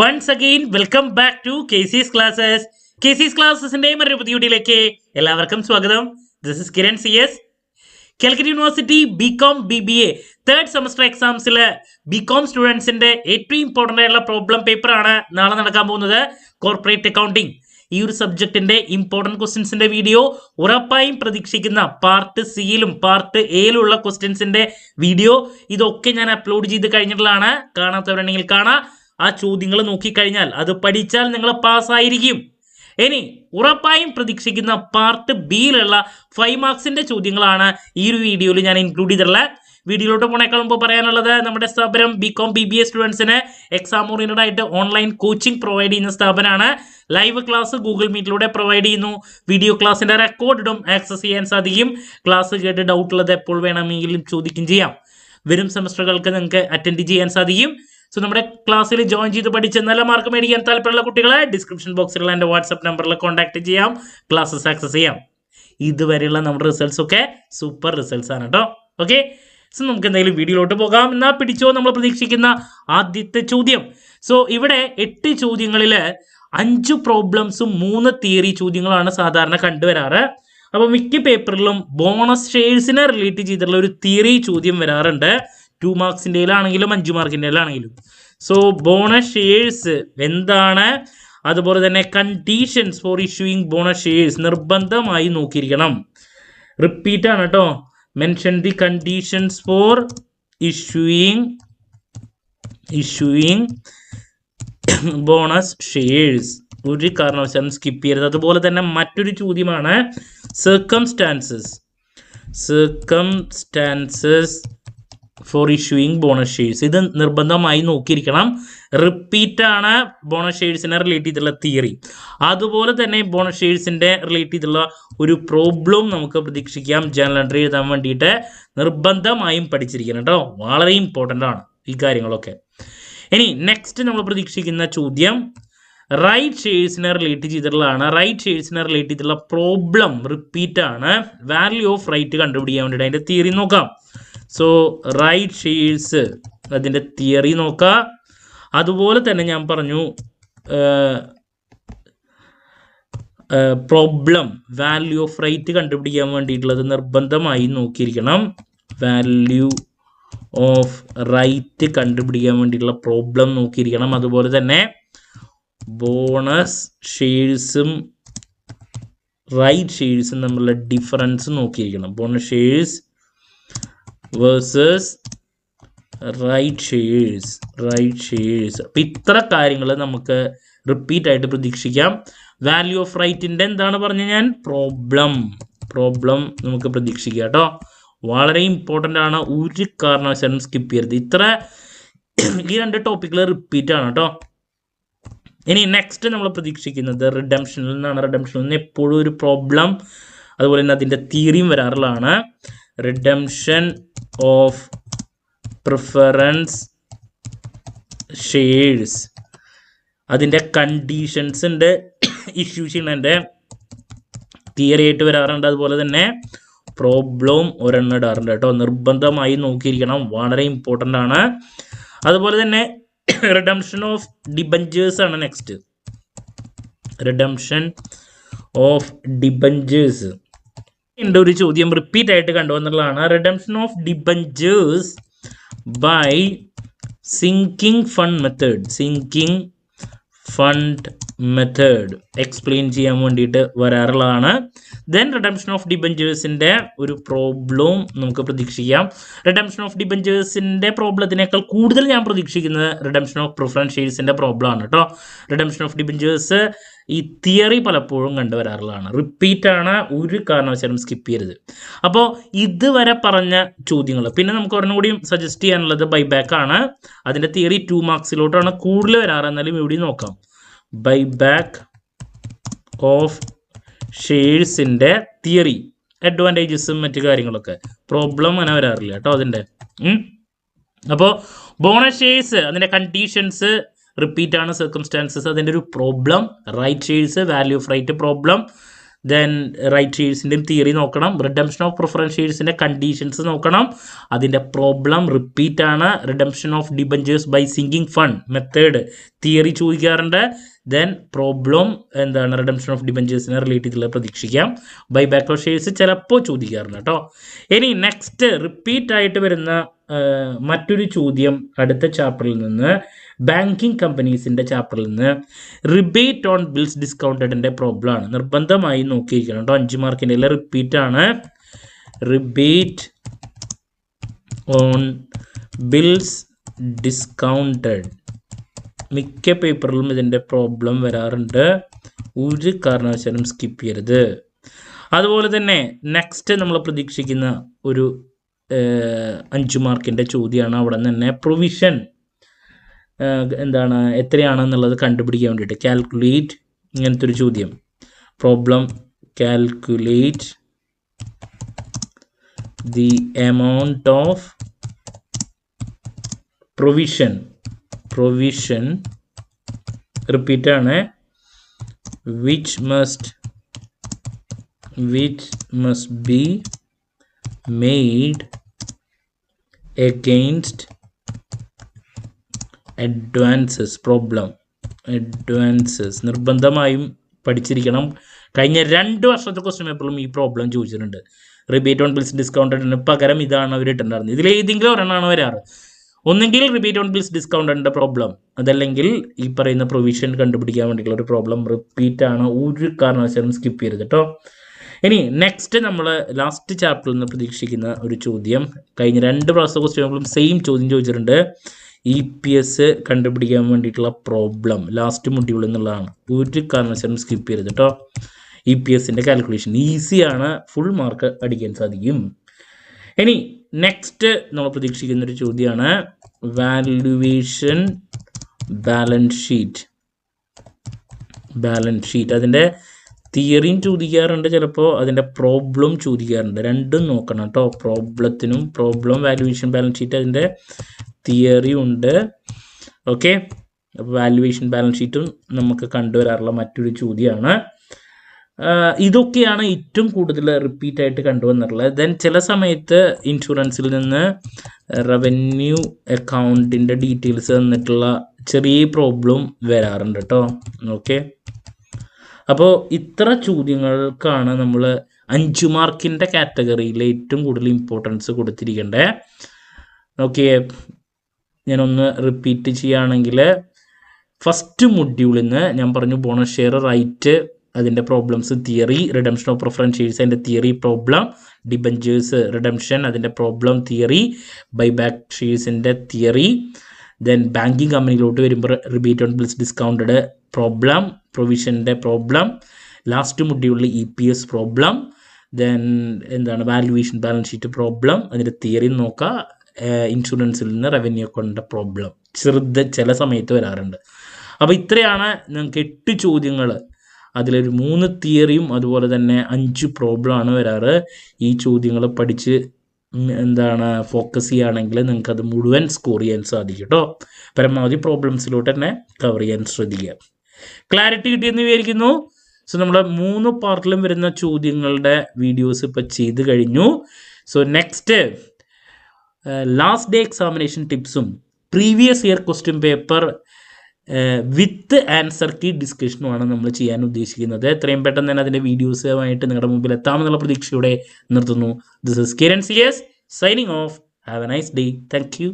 Once again, welcome back to KC's Classes. KC's Classes-ന്റെ മറ്റൊരു പുതിയ വീഡിയോയിലേക്ക് എല്ലാവർക്കും സ്വാഗതം. This is Kiran CS. Calicut university BCom BBA third semester എക്സാംസിലെ ബികോം സ്റ്റുഡൻസിന്റെ ഏറ്റവും ഇമ്പോർട്ടൻ്റ് ആയിട്ടുള്ള പ്രോബ്ലം പേപ്പറാണ് നാളെ നടക്കാൻ പോകുന്നത്. കോർപ്പറേറ്റ് അക്കൗണ്ടിങ് ഈ ഒരു സബ്ജക്റ്റിന്റെ ഇമ്പോർട്ടൻറ്റ് ക്വസ്റ്റ്യൻസിന്റെ വീഡിയോ ഉറപ്പായും പ്രതീക്ഷിക്കുന്ന പാർട്ട് സിയിലും പാർട്ട് എയിലുള്ള ക്വസ്റ്റ്യൻസിന്റെ വീഡിയോ ഇതൊക്കെ ഞാൻ അപ്ലോഡ് ചെയ്ത് കഴിഞ്ഞിട്ടുള്ളതാണ്. കാണാത്തവരുണ്ടെങ്കിൽ കാണാം. ആ ചോദ്യങ്ങൾ നോക്കിക്കഴിഞ്ഞാൽ അത് പഠിച്ചാൽ നിങ്ങൾ പാസ്സായിരിക്കും. ഇനി ഉറപ്പായും പ്രതീക്ഷിക്കുന്ന പാർട്ട് ബിയിലുള്ള 5 മാർക്സിന്റെ ചോദ്യങ്ങളാണ് ഈ ഒരു വീഡിയോയിൽ ഞാൻ ഇൻക്ലൂഡ് ചെയ്തിട്ടുള്ളത്. വീഡിയോയിലോട്ട് പോണേക്കാൾ മുമ്പ് പറയാനുള്ളത്, നമ്മുടെ സ്ഥാപനം ബികോം BBA സ്റ്റുഡൻസിന് എക്സാം ഓറിയന്റഡ് ആയിട്ട് ഓൺലൈൻ കോച്ചിങ് പ്രൊവൈഡ് ചെയ്യുന്ന സ്ഥാപനമാണ്. ലൈവ് ക്ലാസ് ഗൂഗിൾ മീറ്റിലൂടെ പ്രൊവൈഡ് ചെയ്യുന്നു. വീഡിയോ ക്ലാസ്സിന്റെ റെക്കോർഡും ആക്സസ് ചെയ്യാൻ സാധിക്കും. ക്ലാസ് കേട്ട് ഡൗട്ട് ഉള്ളത് എപ്പോൾ വേണമെങ്കിലും ചോദിക്കുകയും ചെയ്യാം. വരും സെമസ്റ്ററുകൾക്ക് നിങ്ങൾക്ക് അറ്റൻഡ് ചെയ്യാൻ സാധിക്കും. സോ നമ്മുടെ ക്ലാസ്സിൽ ജോയിൻ ചെയ്ത് പഠിച്ച് നല്ല മാർക്ക് മേടിക്കാൻ താല്പര്യമുള്ള കുട്ടികളെ ഡിസ്ക്രിപ്ഷൻ ബോക്സിലുള്ള എൻ്റെ വാട്സപ്പ് നമ്പറിൽ കോൺടാക്ട് ചെയ്യാം. ക്ലാസ്സസ് ആക്സസ് ചെയ്യാം. ഇതുവരെയുള്ള നമ്മുടെ റിസൾട്ട്സ് ഒക്കെ സൂപ്പർ റിസൾട്ട്സ് ആണ് കേട്ടോ. ഓക്കെ, സോ നമുക്ക് എന്തായാലും വീഡിയോയിലോട്ട് പോകാം. എന്നാൽ പിടിച്ചോ നമ്മൾ പ്രതീക്ഷിക്കുന്ന ആദ്യത്തെ ചോദ്യം. സോ ഇവിടെ 8 ചോദ്യങ്ങളിൽ 5 പ്രോബ്ലംസും 3 തിയറി ചോദ്യങ്ങളാണ് സാധാരണ കണ്ടുവരാറ്. അപ്പോൾ മിക്ക പേപ്പറിലും ബോണസ് ഷെയർസിനെ റിലേറ്റ് ചെയ്തിട്ടുള്ള ഒരു തിയറി ചോദ്യം വരാറുണ്ട്. 2 മാർക്സിൻ്റെ ആണെങ്കിലും 5 മാർക്കിൻ്റെ ആണെങ്കിലും. സോ ബോണസ് ഷെയർസ് എന്താണ്, അതുപോലെ തന്നെ conditions for issuing bonus shares നിർബന്ധമായി നോക്കിയിരിക്കണം. റിപ്പീറ്റ് ആണ് കേട്ടോ. Mention the conditions for issuing bonus shares. ഒരു കാരണവശാലും സ്കിപ്പ് ചെയ്യരുത്. അതുപോലെ തന്നെ മറ്റൊരു ചോദ്യമാണ് circumstances for issuing bonus shares. ഇത് നിർബന്ധമായി നോക്കിയിരിക്കണം. റിപ്പീറ്റ് ആണ് ബോണസ് ഷെയർസിനെ റിലേറ്റ് ചെയ്തിട്ടുള്ള തിയറി. അതുപോലെ തന്നെ ബോണസ് ഷെയർസിൻ്റെ റിലേറ്റ് ചെയ്തിട്ടുള്ള ഒരു പ്രോബ്ലം നമുക്ക് പ്രതീക്ഷിക്കാം. ജേർണൽ എൻട്രി എഴുതാൻ വേണ്ടിയിട്ട് നിർബന്ധമായും പഠിച്ചിരിക്കണം കേട്ടോ. വളരെ ഇമ്പോർട്ടൻ്റ് ആണ് ഈ കാര്യങ്ങളൊക്കെ. ഇനി നെക്സ്റ്റ് നമ്മൾ പ്രതീക്ഷിക്കുന്ന ചോദ്യം റൈറ്റ് ഷെയർസിനെ റിലേറ്റ് ചെയ്തിട്ടുള്ളതാണ്. റൈറ്റ് ഷെയർസിനെ റിലേറ്റ് ചെയ്തിട്ടുള്ള പ്രോബ്ലം റിപ്പീറ്റ് ആണ്. വാല്യൂ ഓഫ് റൈറ്റ് കണ്ടുപിടിക്കാൻ വേണ്ടിയിട്ട് അതിൻ്റെ തിയറി നോക്കാം. സോ റൈറ്റ് ഷെയർസ് അതിൻ്റെ തിയറി നോക്കാം. അതുപോലെ തന്നെ ഞാൻ പറഞ്ഞു പ്രോബ്ലം വാല്യൂ ഓഫ് റൈറ്റ് കണ്ടുപിടിക്കാൻ വേണ്ടിയിട്ടുള്ളത് നിർബന്ധമായി നോക്കിയിരിക്കണം. വാല്യൂ ഓഫ് റൈറ്റ് കണ്ടുപിടിക്കാൻ വേണ്ടിയിട്ടുള്ള പ്രോബ്ലം നോക്കിയിരിക്കണം. അതുപോലെ തന്നെ ബോണസ് ഷെയർസും റൈറ്റ് ഷെയർസും തമ്മിലുള്ള ഡിഫറൻസ് നോക്കിയിരിക്കണം. Bonus shares versus right shares. അപ്പം ഇത്ര കാര്യങ്ങൾ നമുക്ക് റിപ്പീറ്റ് ആയിട്ട് പ്രതീക്ഷിക്കാം. വാല്യൂ ഓഫ് റൈറ്റിൻ്റെ എന്താണ് പറഞ്ഞ ഞാൻ പ്രോബ്ലം നമുക്ക് പ്രതീക്ഷിക്കാം കേട്ടോ. വളരെ ഇമ്പോർട്ടൻ്റ് ആണ്. ഒരു കാരണവശാലും സ്കിപ്പ് ചെയ്യരുത്. ഈ 2 ടോപ്പിക്കുകൾ റിപ്പീറ്റ് ആണ് കേട്ടോ. ഇനി നെക്സ്റ്റ് നമ്മൾ പ്രതീക്ഷിക്കുന്നത് റിഡംഷനിൽ നിന്നാണ്. റിഡംഷനിൽ നിന്ന് എപ്പോഴും ഒരു പ്രോബ്ലം അതുപോലെ തന്നെ അതിൻ്റെ തിയറിയും വരാറുള്ളതാണ്. റിഡംഷൻ ഓഫ് പ്രിഫറൻസ് ഷെയർസ് അതിൻ്റെ കണ്ടീഷൻസിൻ്റെ ഇഷ്യൂ ചെയ്യുന്നതിൻ്റെ തിയറി ആയിട്ട് വരാറുണ്ട്. അതുപോലെ തന്നെ പ്രോബ്ലം ഒരെണ്ണം ഇടാറുണ്ട് കേട്ടോ. നിർബന്ധമായി നോക്കിയിരിക്കണം. വളരെ ഇമ്പോർട്ടൻ്റ് ആണ്. അതുപോലെ തന്നെ റിഡംഷൻ ഓഫ് ഡിബഞ്ചേഴ്സ് ആണ് നെക്സ്റ്റ്. റിഡംഷൻ ഓഫ് ഡിബഞ്ചേഴ്സ് ഉണ്ട് ഒരു ചോദ്യം റിപ്പീറ്റ് ആയിട്ട് കണ്ടുവന്നുള്ളതാണ്. Redemption of debentures by sinking fund method explain ചെയ്യാൻ വേണ്ടിയിട്ട് വരാറുള്ളതാണ്. ദെൻ റിഡംഷൻ ഓഫ് ഡിബഞ്ചേഴ്സിൻ്റെ ഒരു പ്രോബ്ലം നമുക്ക് പ്രതീക്ഷിക്കാം. റിഡംഷൻ ഓഫ് ഡിബഞ്ചേഴ്സിൻ്റെ പ്രോബ്ലത്തിനേക്കാൾ കൂടുതൽ ഞാൻ പ്രതീക്ഷിക്കുന്നത് റിഡംഷൻ ഓഫ് പ്രിഫറൻസ് ഷെയർസിൻ്റെ പ്രോബ്ലം ആണ് കേട്ടോ. റിഡംഷൻ ഓഫ് ഡിബഞ്ചേഴ്സ് ഈ തിയറി പലപ്പോഴും കണ്ടുവരാറുള്ളതാണ്. റിപ്പീറ്റ് ആണ്. ഒരു കാരണവശാലും സ്കിപ്പ് ചെയ്യരുത്. അപ്പോൾ ഇതുവരെ പറഞ്ഞ ചോദ്യങ്ങൾ പിന്നെ നമുക്ക് ഒരെണ്ണം കൂടിയും സജസ്റ്റ് ചെയ്യാനുള്ളത് ബൈബാക്ക് ആണ്. അതിൻ്റെ തിയറി 2 മാർക്സിലോട്ടാണ് കൂടുതൽ വരാറ്. എന്നാലും ഇവിടെ നോക്കാം. ബൈബാക്ക് ഓഫ് ഷെയർസിൻ്റെ തിയറി അഡ്വാൻറ്റേജസും മറ്റു കാര്യങ്ങളൊക്കെ. പ്രോബ്ലം അങ്ങനെ വരാറില്ല കേട്ടോ അതിൻ്റെ. അപ്പോൾ ബോണസ് ഷെയർസ് അതിൻ്റെ കണ്ടീഷൻസ് റിപ്പീറ്റ് ആണ്. സർക്കംസ്റ്റാൻസസ് അതിൻ്റെ ഒരു problem. Right shares value of right problem. Then right ഷെയർസിൻ്റെയും തിയറി നോക്കണം. റിഡംഷൻ ഓഫ് പ്രിഫറൻസ് ഷെയർസിൻ്റെ കണ്ടീഷൻസ് നോക്കണം. അതിൻ്റെ പ്രോബ്ലം റിപ്പീറ്റ് ആണ്. Redemption of debentures by sinking fund method theory ചോദിക്കാറുണ്ട്. ദെൻ പ്രോബ്ലം എന്താണ് റിഡംഷൻ ഓഫ് ഡിബഞ്ചേഴ്സിനെ റിലേറ്റ് ചെയ്തുള്ള പ്രതീക്ഷിക്കാം. ബൈ ബാക്ക് ഓഫ് ഷെയർസ് ചിലപ്പോൾ ചോദിക്കാറുണ്ട് കേട്ടോ. ഇനി നെക്സ്റ്റ് റിപ്പീറ്റ് ആയിട്ട് വരുന്ന മറ്റൊരു ചോദ്യം അടുത്ത ചാപ്റ്ററിൽ നിന്ന്, ബാങ്കിങ് കമ്പനീസിൻ്റെ ചാപ്റ്ററിൽ നിന്ന്, റിബേറ്റ് ഓൺ ബിൽസ് ഡിസ്കൗണ്ടഡിൻ്റെ പ്രോബ്ലം ആണ്. നിർബന്ധമായി നോക്കിയിരിക്കണം കേട്ടോ. 5 മാർക്കിൻ്റെ റിപ്പീറ്റ് ആണ്. റിബേറ്റ് ഓൺ ബിൽസ് ഡിസ്കൗണ്ടഡ് മിക്ക പേപ്പറിലും ഇതിൻ്റെ പ്രോബ്ലം വരാറുണ്ട്. ഒരു കാരണവശാലും സ്കിപ്പ് ചെയ്യരുത്. അതുപോലെ തന്നെ നെക്സ്റ്റ് നമ്മൾ പ്രതീക്ഷിക്കുന്ന ഒരു 5 മാർക്കിൻ്റെ ചോദ്യമാണ്. അവിടെ നിന്ന് തന്നെ പ്രൊവിഷൻ എന്താണ് എത്രയാണെന്നുള്ളത് കണ്ടുപിടിക്കാൻ വേണ്ടിയിട്ട് കാൽക്കുലേറ്റ് ഇങ്ങനത്തെ ഒരു ചോദ്യം. Problem calculate the amount of provision repeat ആണ്. which must be made against advances നിർബന്ധമായും പഠിച്ചിരിക്കണം. കഴിഞ്ഞ 2 വർഷത്തെ ക്വസ്റ്റ്യൻ പേപ്പറിലും ഈ പ്രോബ്ലം ചോദിച്ചിട്ടുണ്ട്. റിബേറ്റ് ഓൺ ബിൽസ് ഡിസ്കൗണ്ടഡിന് പകരം ഇതാണ് അവർ ഇട്ടുണ്ടായിരുന്നത്. ഇതിലേതെങ്കിലും ഒരെണ്ണമാണ് വരാറ്. ഒന്നെങ്കിൽ റിബേറ്റ് ഓൺ ബിൽസ് ഡിസ്കൗണ്ടഡിൻ്റെ പ്രോബ്ലം, അതല്ലെങ്കിൽ ഈ പറയുന്ന പ്രൊവിഷൻ കണ്ടുപിടിക്കാൻ വേണ്ടിയിട്ടുള്ള ഒരു പ്രോബ്ലം റിപ്പീറ്റ് ആണ്. ഒരു കാരണവശാലും സ്കിപ്പ് ചെയ്യരുത് കേട്ടോ. ഇനി നെക്സ്റ്റ് നമ്മൾ ലാസ്റ്റ് ചാപ്റ്ററിൽ നിന്ന് പ്രതീക്ഷിക്കുന്ന ഒരു ചോദ്യം, കഴിഞ്ഞ 2 പ്രാവശ്യത്തെ ക്വസ്റ്റ്യൻ പേപ്പറിലും സെയിം ചോദ്യം ചോദിച്ചിട്ടുണ്ട്. EPS കണ്ടുപിടിക്കാൻ വേണ്ടിയിട്ടുള്ള പ്രോബ്ലം ലാസ്റ്റ് മൊഡ്യൂളിൽ നിന്നുള്ളതാണ്. ഒരു കാരണവശാലും സ്കിപ്പ് ചെയ്യരുത് കേട്ടോ. EPSൻ്റെ കാൽക്കുലേഷൻ ഈസിയാണ്, ഫുൾ മാർക്ക് അടിക്കാൻ സാധിക്കും. ഇനി നെക്സ്റ്റ് നമ്മൾ പ്രതീക്ഷിക്കുന്നൊരു ചോദ്യമാണ് വാല്യുവേഷൻ ബാലൻസ് ഷീറ്റ്. അതിൻ്റെ തിയറിയും ചോദിക്കാറുണ്ട്, ചിലപ്പോൾ അതിൻ്റെ പ്രോബ്ലം ചോദിക്കാറുണ്ട്. രണ്ടും നോക്കണം കേട്ടോ. പ്രോബ്ലം വാല്യുവേഷൻ ബാലൻസ് ഷീറ്റ് അതിൻ്റെ തിയറി ഉണ്ട്. ഓക്കെ, അപ്പോൾ വാല്യുവേഷൻ ബാലൻസ് ഷീറ്റും നമുക്ക് കണ്ടുവരാറുള്ള മറ്റൊരു ചോദ്യമാണ്. ഇതൊക്കെയാണ് ഏറ്റവും കൂടുതൽ റിപ്പീറ്റ് ആയിട്ട് കണ്ടുവന്നിട്ടുള്ളത്. ദെൻ ചില സമയത്ത് ഇൻഷുറൻസിൽ നിന്ന് റവന്യൂ അക്കൗണ്ടിൻ്റെ ഡീറ്റെയിൽസ് തന്നിട്ടുള്ള ചെറിയ പ്രോബ്ലം വരാറുണ്ട് കേട്ടോ. ഓക്കെ, അപ്പോൾ ഇത്ര ചോദ്യങ്ങൾക്കാണ് നമ്മൾ 5 മാർക്കിൻ്റെ കാറ്റഗറിയിൽ ഏറ്റവും കൂടുതൽ ഇമ്പോർട്ടൻസ് കൊടുത്തിരിക്കേണ്ടത്. ഓക്കെ, ഞാനൊന്ന് റിപ്പീറ്റ് ചെയ്യുകയാണെങ്കിൽ, ഫസ്റ്റ് മൊഡ്യൂളിൽ നിന്ന് ഞാൻ പറഞ്ഞു ബോണസ് ഷെയർ, റൈറ്റ്, അതിൻ്റെ problems, theory, redemption of preference shares അതിൻ്റെ തിയറി പ്രോബ്ലം, ഡിബഞ്ചേഴ്സ് റിഡംഷൻ അതിൻ്റെ പ്രോബ്ലം തിയറി, ബൈബാക്ക് ഷെയർസിൻ്റെ തിയറി, ദെൻ ബാങ്കിങ് കമ്പനിയിലോട്ട് വരുമ്പോൾ rebate on bills discounted problem, പ്രൊവിഷൻ്റെ പ്രോബ്ലം, ലാസ്റ്റ് മൊഡ്യൂളിൽ EPS പ്രോബ്ലം, ദെൻ എന്താണ് വാല്യുവേഷൻ ബാലൻസ് ഷീറ്റ് പ്രോബ്ലം, അതിൻ്റെ തിയറി നോക്കുക, ഇൻഷുറൻസിൽ നിന്ന് റവന്യൂ അക്കൗണ്ടിൻ്റെ പ്രോബ്ലം ചില സമയത്ത് വരാറുണ്ട്. അപ്പോൾ ഇത്രയാണ് നിങ്ങൾക്ക് 8 ചോദ്യങ്ങൾ. അതിലൊരു 3 തിയറിയും അതുപോലെ തന്നെ 5 പ്രോബ്ലമാണ് വരാറ്. ഈ ചോദ്യങ്ങൾ പഠിച്ച് ഫോക്കസ് ചെയ്യുകയാണെങ്കിൽ നിങ്ങൾക്കത് മുഴുവൻ സ്കോർ ചെയ്യാൻ സാധിക്കും കേട്ടോ. പരമാവധി പ്രോബ്ലംസിലോട്ട് തന്നെ കവർ ചെയ്യാൻ ശ്രദ്ധിക്കുക. ക്ലാരിറ്റി കിട്ടിയെന്ന് വിചാരിക്കുന്നു. സോ നമ്മുടെ 3 പാർട്ടിലും വരുന്ന ചോദ്യങ്ങളുടെ വീഡിയോസ് ഇപ്പോൾ ചെയ്ത് കഴിഞ്ഞു. So next last day examination ടിപ്സും previous year question paper with answer key ഡിസ്കഷനുമാണ് നമ്മൾ ചെയ്യാൻ ഉദ്ദേശിക്കുന്നത്. എത്രയും പെട്ടെന്ന് തന്നെ അതിൻ്റെ വീഡിയോസുമായിട്ട് നിങ്ങളുടെ മുമ്പിൽ എത്താമെന്നുള്ള പ്രതീക്ഷയോടെ നിർത്തുന്നു. This is Kiran CS signing off. Have a nice day. Thank U.